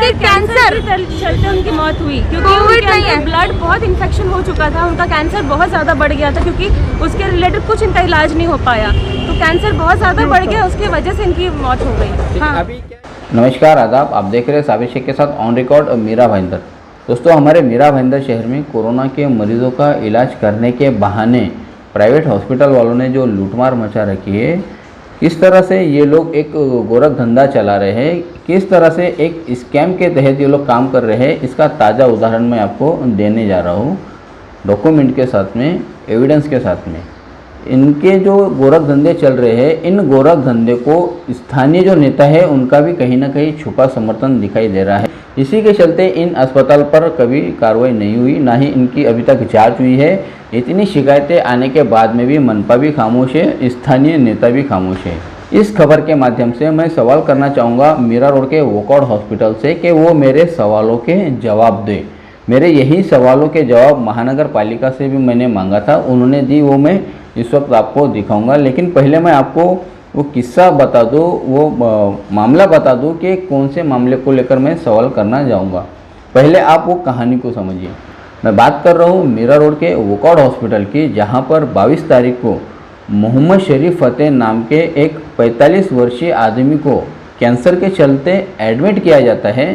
उनके कैंसर चलते उनकी मौत हुई क्योंकि कोविड उनके नहीं है। अंदर ब्लड बहुत इन्फेक्शन हो चुका था, उनका कैंसर बहुत ज़्यादा बढ़ गया था क्योंकि उसके रिलेटेड कुछ इनका इलाज नहीं हो पाया, तो कैंसर बहुत ज़्यादा बढ़ गया, उसकी वजह से इनकी मौत हो गई। हाँ। अभी नमस्कार आदाब, आप देख रहे हैं साबिर शेख के साथ ऑन रिकॉर्ड मीरा भाईंदर। दोस्तों, हमारे मीरा भाईंदर शहर में कोरोना के मरीजों का इलाज करने के बहाने प्राइवेट हॉस्पिटल वालों ने जो लूटमार मचा रखी है, किस तरह से ये लोग एक गोरख धंधा चला रहे हैं, किस तरह से एक स्कैम के तहत ये लोग काम कर रहे हैं, इसका ताज़ा उदाहरण मैं आपको देने जा रहा हूँ, डॉक्यूमेंट के साथ में, एविडेंस के साथ में। इनके जो गोरख धंधे चल रहे हैं, इन गोरख धंधे को स्थानीय जो नेता है उनका भी कहीं ना कहीं छुपा समर्थन दिखाई दे रहा है। इसी के चलते इन अस्पताल पर कभी कार्रवाई नहीं हुई, ना ही इनकी अभी तक जांच हुई है। इतनी शिकायतें आने के बाद में भी मनपा भी खामोश है, स्थानीय नेता भी खामोश है। इस खबर के माध्यम से मैं सवाल करना चाहूँगा मीरा रोड के वोकआउट हॉस्पिटल से कि वो मेरे सवालों के जवाब दे। मेरे यही सवालों के जवाब महानगर पालिका से भी मैंने मांगा था, उन्होंने दी, वो मैं इस वक्त आपको दिखाऊंगा। लेकिन पहले मैं आपको वो किस्सा बता दूँ, वो मामला बता दूँ कि कौन से मामले को लेकर मैं सवाल करना जाऊंगा। पहले आप वो कहानी को समझिए। मैं बात कर रहा हूँ मीरा रोड के वोकआउट हॉस्पिटल की, जहाँ पर 22 तारीख को मोहम्मद शरीफ फतेह नाम के एक 45 वर्षीय आदमी को कैंसर के चलते एडमिट किया जाता है।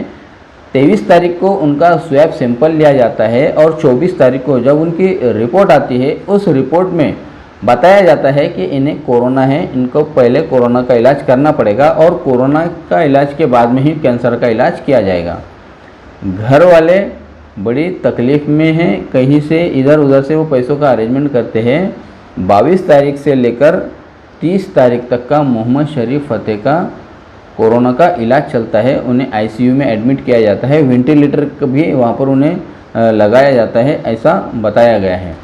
23 तारीख को उनका स्वैब सैंपल लिया जाता है और 24 तारीख को जब उनकी रिपोर्ट आती है, उस रिपोर्ट में बताया जाता है कि इन्हें कोरोना है, इनको पहले कोरोना का इलाज करना पड़ेगा और कोरोना का इलाज के बाद में ही कैंसर का इलाज किया जाएगा। घर वाले बड़ी तकलीफ़ में हैं, कहीं से इधर उधर से वो पैसों का अरेंजमेंट करते हैं। 22 तारीख से लेकर 30 तारीख तक का मोहम्मद शरीफ फतेह का कोरोना का इलाज चलता है। उन्हें आईसीयू में एडमिट किया जाता है, वेंटिलेटर भी वहाँ पर उन्हें लगाया जाता है, ऐसा बताया गया है।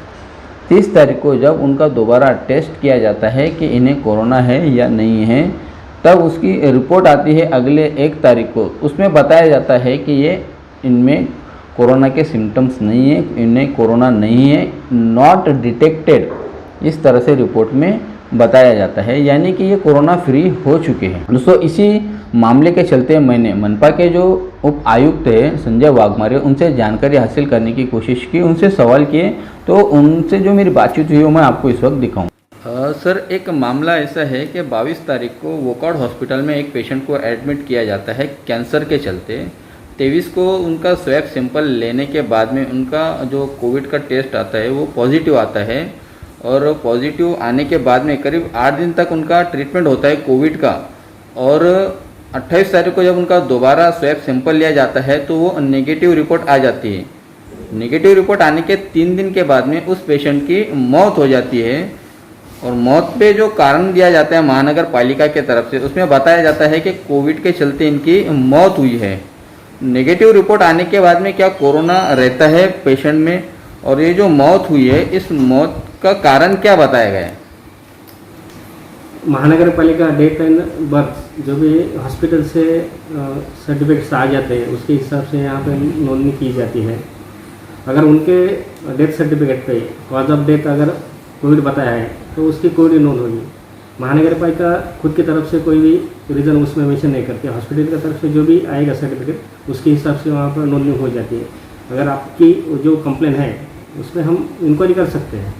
30 तारीख को जब उनका दोबारा टेस्ट किया जाता है कि इन्हें कोरोना है या नहीं है, तब उसकी रिपोर्ट आती है अगले 1 तारीख को। उसमें बताया जाता है कि ये इनमें कोरोना के सिम्टम्स नहीं है, इन्हें कोरोना नहीं है, नॉट डिटेक्टेड, इस तरह से रिपोर्ट में बताया जाता है, यानी कि ये कोरोना फ्री हो चुके हैं। दोस्तों, इसी मामले के चलते मैंने मनपा के जो उप आयुक्त है संजय वाघमारे, उनसे जानकारी हासिल करने की कोशिश की, उनसे सवाल किए, तो उनसे जो मेरी बातचीत हुई वो मैं आपको इस वक्त दिखाऊँ। सर, एक मामला ऐसा है कि 22 तारीख को वोकआउट हॉस्पिटल में एक पेशेंट को एडमिट किया जाता है कैंसर के चलते। 23 को उनका स्वैब सैंपल लेने के बाद में उनका जो कोविड का टेस्ट आता है वो पॉजिटिव आता है, और पॉजिटिव आने के बाद में करीब 8 दिन तक उनका ट्रीटमेंट होता है कोविड का। और 28 तारीख को जब उनका दोबारा स्वैब सैंपल लिया जाता है तो वो नेगेटिव रिपोर्ट आ जाती है। नेगेटिव रिपोर्ट आने के 3 दिन के बाद में उस पेशेंट की मौत हो जाती है, और मौत पे जो कारण दिया जाता है महानगर पालिका के तरफ से, उसमें बताया जाता है कि कोविड के चलते इनकी मौत हुई है। नेगेटिव रिपोर्ट आने के बाद में क्या कोरोना रहता है पेशेंट में, और ये जो मौत हुई है, इस मौत का कारण क्या बताया गया है? महानगर पालिका डेट एंड बर्थ जो भी हॉस्पिटल से सर्टिफिकेट्स आ जाते हैं उसके हिसाब से यहाँ पे नोंदनी की जाती है। अगर उनके डेथ सर्टिफिकेट पे कॉज ऑफ डेथ अगर कोविड बताया है तो उसकी कोविड नोंद होगी। महानगर पालिका खुद की तरफ से कोई भी रीज़न उसमें मेंशन नहीं करती, हॉस्पिटल की तरफ से जो भी आएगा सर्टिफिकेट उसके हिसाब से वहाँ पर नोंदनी हो जाती है। अगर आपकी जो कंप्लेन है उसमें हम इंक्वायरी कर सकते हैं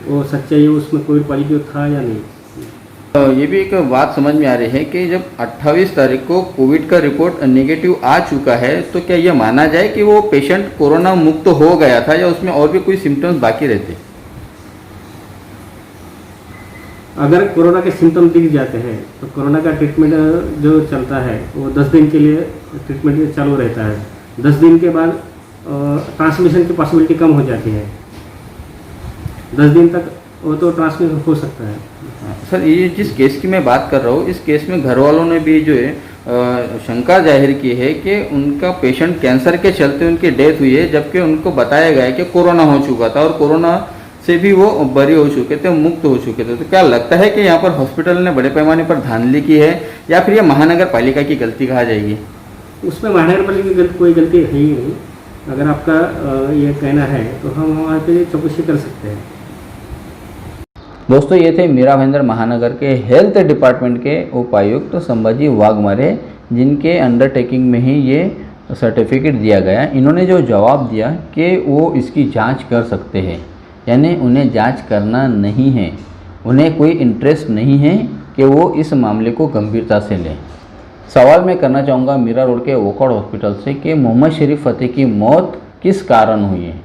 वो सच्चाई उसमें कोविड पॉजिटिव था या नहीं। ये भी एक बात समझ में आ रही है कि जब 28 तारीख को कोविड का रिपोर्ट नेगेटिव आ चुका है, तो क्या ये माना जाए कि वो पेशेंट कोरोना मुक्त हो गया था, या उसमें और भी कोई सिम्टम्स बाकी रहते? अगर कोरोना के सिम्टम दिख जाते हैं तो कोरोना का ट्रीटमेंट जो चलता है वो 10 दिन के लिए ट्रीटमेंट चालू रहता है। 10 दिन के बाद ट्रांसमिशन की पॉसिबिलिटी कम हो जाती है। 10 दिन तक वो तो ट्रांसमिशन हो सकता है। सर, ये जिस केस की मैं बात कर रहा हूँ, इस केस में घर वालों ने भी जो है शंका जाहिर की है कि उनका पेशेंट कैंसर के चलते उनकी डेथ हुई है, जबकि उनको बताया गया है कि कोरोना हो चुका था और कोरोना से भी वो बरी हो चुके थे, मुक्त हो चुके थे। तो क्या लगता है कि यहाँ पर हॉस्पिटल ने बड़े पैमाने पर धांधली की है, या फिर ये महानगर पालिका की गलती कहा जाएगी? उसमें महानगर पालिका की कोई गलती है ही नहीं। अगर आपका ये कहना है तो हम वहाँ पे चौकसी कर सकते हैं। दोस्तों, ये थे मीरा भाईंदर महानगर के हेल्थ डिपार्टमेंट के उपायुक्त संभाजी वाघमारे, जिनके अंडरटेकिंग में ही ये सर्टिफिकेट दिया गया। इन्होंने जो जवाब दिया कि वो इसकी जांच कर सकते हैं, यानी उन्हें जांच करना नहीं है, उन्हें कोई इंटरेस्ट नहीं है कि वो इस मामले को गंभीरता से लें। सवाल मैं करना चाहूँगा मीरा रोड के वोकआउट हॉस्पिटल से कि मोहम्मद शरीफ फ़तेह की मौत किस कारण हुई है।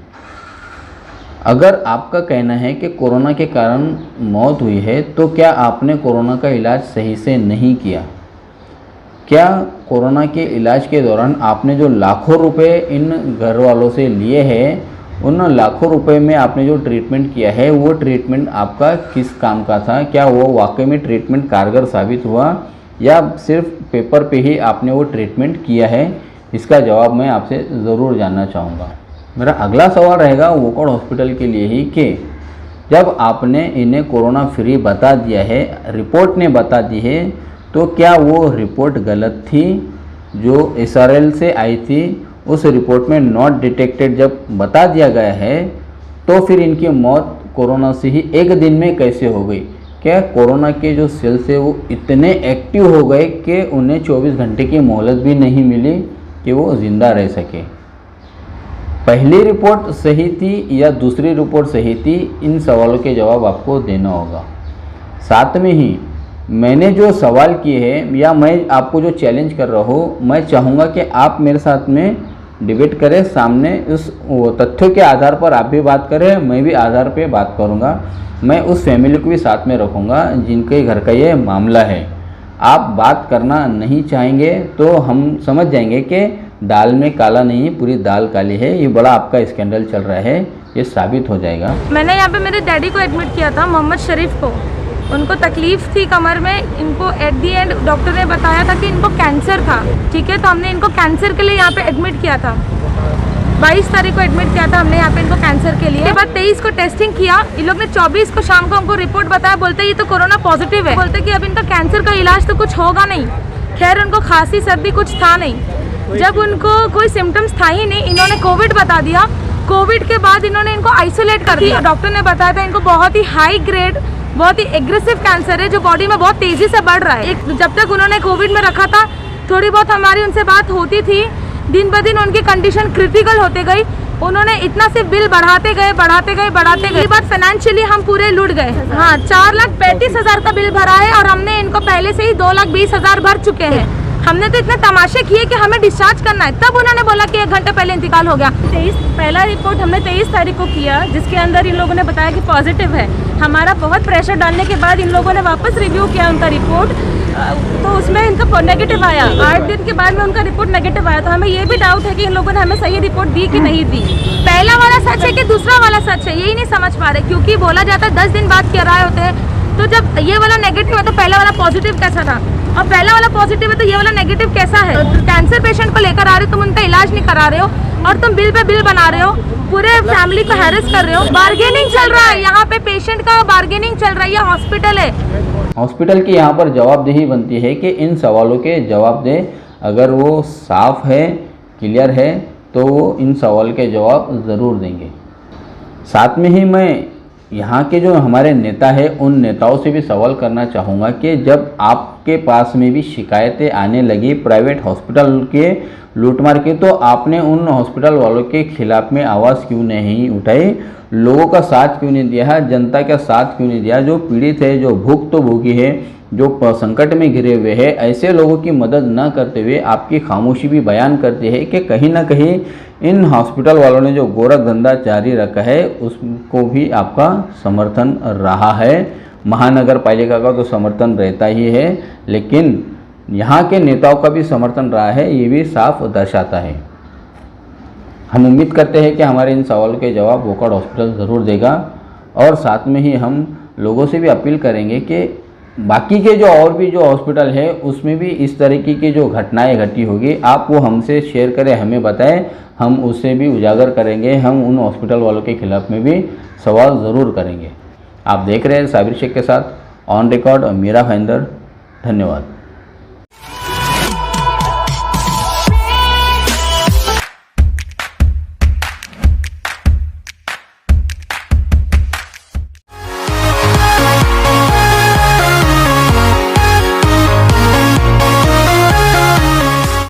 अगर आपका कहना है कि कोरोना के कारण मौत हुई है, तो क्या आपने कोरोना का इलाज सही से नहीं किया? क्या कोरोना के इलाज के दौरान आपने जो लाखों रुपए इन घर वालों से लिए हैं, उन लाखों रुपए में आपने जो ट्रीटमेंट किया है, वो ट्रीटमेंट आपका किस काम का था? क्या वो वाकई में ट्रीटमेंट कारगर साबित हुआ या सिर्फ पेपर पे ही आपने वो ट्रीटमेंट किया है? इसका जवाब मैं आपसे ज़रूर जानना चाहूँगा। मेरा अगला सवाल रहेगा वोकआउट हॉस्पिटल के लिए ही कि जब आपने इन्हें कोरोना फ्री बता दिया है, रिपोर्ट ने बता दी है, तो क्या वो रिपोर्ट गलत थी जो SRL से आई थी? उस रिपोर्ट में नॉट डिटेक्टेड जब बता दिया गया है, तो फिर इनकी मौत कोरोना से ही एक दिन में कैसे हो गई? क्या कोरोना के जो सेल्स है वो इतने एक्टिव हो गए कि उन्हें 24 घंटे की मोहलत भी नहीं मिली कि वो ज़िंदा रह सके? पहली रिपोर्ट सही थी या दूसरी रिपोर्ट सही थी? इन सवालों के जवाब आपको देना होगा। साथ में ही मैंने जो सवाल किए हैं या मैं आपको जो चैलेंज कर रहा हूँ, मैं चाहूँगा कि आप मेरे साथ में डिबेट करें, सामने उस तथ्यों के आधार पर आप भी बात करें, मैं भी आधार पे बात करूँगा। मैं उस फैमिली को भी साथ में रखूँगा जिनके घर का ये मामला है। आप बात करना नहीं चाहेंगे तो हम समझ जाएंगे कि दाल में काला नहीं, पूरी दाल काली है। ये बड़ा आपका स्कैंडल चल रहा है, ये साबित हो जाएगा। मैंने यहाँ पे मेरे डैडी को एडमिट किया था, मोहम्मद शरीफ को। उनको तकलीफ थी कमर में। इनको एट दी एंड डॉक्टर ने बताया था कि इनको कैंसर था। ठीक है, तो हमने इनको कैंसर के लिए यहाँ पे एडमिट किया था। 22 तारीख को एडमिट किया था हमने यहाँ पे इनको कैंसर के लिए। उसके बाद 23 को टेस्टिंग किया। इन लोग ने 24 को शाम को हमको रिपोर्ट बताया, बोलते ये तो कोरोना पॉजिटिव है। बोलते कि अब इनका कैंसर का इलाज तो कुछ होगा नहीं। खैर उनको खांसी सर्दी कुछ था नहीं। जब उनको कोई सिम्टम्स था ही नहीं, इन्होंने कोविड बता दिया। कोविड के बाद इन्होंने इनको आइसोलेट कर दिया। डॉक्टर ने बताया था इनको बहुत ही हाई ग्रेड, बहुत ही एग्रेसिव कैंसर है जो बॉडी में बहुत तेजी से बढ़ रहा है। जब तक उन्होंने कोविड में रखा था, थोड़ी बहुत हमारी उनसे बात होती थी। दिन ब दिन उनकी कंडीशन क्रिटिकल होते गई। उन्होंने इतना से बिल बढ़ाते गए। बात फाइनेंशियली हम पूरे लूट गए। हाँ, 4,35,000 का बिल भरा है और हमने इनको पहले से ही 2,20,000 भर चुके हैं। हमने तो इतने तमाशे किए कि हमें डिस्चार्ज करना है, तब उन्होंने बोला कि 1 घंटे पहले इंतकाल हो गया। पहला रिपोर्ट हमने 23 तारीख को किया, जिसके अंदर इन लोगों ने बताया कि पॉजिटिव है। हमारा बहुत प्रेशर डालने के बाद इन लोगों ने वापस रिव्यू किया उनका रिपोर्ट, तो उसमें इनका नेगेटिव आया। 8 दिन के बाद में उनका रिपोर्ट नेगेटिव आया। तो हमें ये भी डाउट है कि इन लोगों ने हमें सही रिपोर्ट दी कि नहीं दी। पहला वाला सच है कि दूसरा वाला सच है, यही नहीं समझ पा रहे। क्योंकि बोला जाता है 10 दिन बाद कराए होते हैं, तो जब ये वाला नेगेटिव है तो पहला वाला पॉजिटिव कैसा था? और पहला वाला पॉजिटिव है तो ये वाला नेगेटिव कैसा है? कैंसर पेशेंट को लेकर आ रहे हो, तुम उनका इलाज नहीं करा रहे हो और तुम बिल पे बिल बना रहे हो, पूरे फैमिली को हैरेस कर रहे हो। बार्गेनिंग चल रहा है यहाँ पे, पेशेंट का बार्गेनिंग चल रहा है। ये हॉस्पिटल है। हॉस्पिटल की यहाँ पर जवाबदेही बनती है कि इन सवालों के जवाब दें। अगर वो साफ है, क्लियर है, तो वो इन सवाल के जवाब ज़रूर देंगे। साथ में ही मैं यहाँ के जो हमारे नेता हैं, उन नेताओं से भी सवाल करना चाहूँगा कि जब आपके पास में भी शिकायतें आने लगी प्राइवेट हॉस्पिटल के लूटमार की, तो आपने उन हॉस्पिटल वालों के खिलाफ में आवाज़ क्यों नहीं उठाई? लोगों का साथ क्यों नहीं दिया? जनता का साथ क्यों नहीं दिया? जो पीड़ित है, जो भूख तो भूखी है, जो संकट में घिरे हुए हैं, ऐसे लोगों की मदद न करते हुए आपकी खामोशी भी बयान करती है कि कहीं ना कहीं इन हॉस्पिटल वालों ने जो गोरख धंधा जारी रखा है उसको भी आपका समर्थन रहा है। महानगर पालिका का तो समर्थन रहता ही है, लेकिन यहाँ के नेताओं का भी समर्थन रहा है, ये भी साफ दर्शाता है। हम उम्मीद करते हैं कि हमारे इन सवालों के जवाब वोकआउट हॉस्पिटल ज़रूर देगा और साथ में ही हम लोगों से भी अपील करेंगे कि बाकी के जो और भी जो हॉस्पिटल है उसमें भी इस तरीके की जो घटनाएं घटी होगी, आप वो हमसे शेयर करें, हमें बताएं, हम उसे भी उजागर करेंगे। हम उन हॉस्पिटल वालों के खिलाफ में भी सवाल ज़रूर करेंगे। आप देख रहे हैं साबिर शेख के साथ ऑन रिकॉर्ड मीरा भाईंदर। धन्यवाद।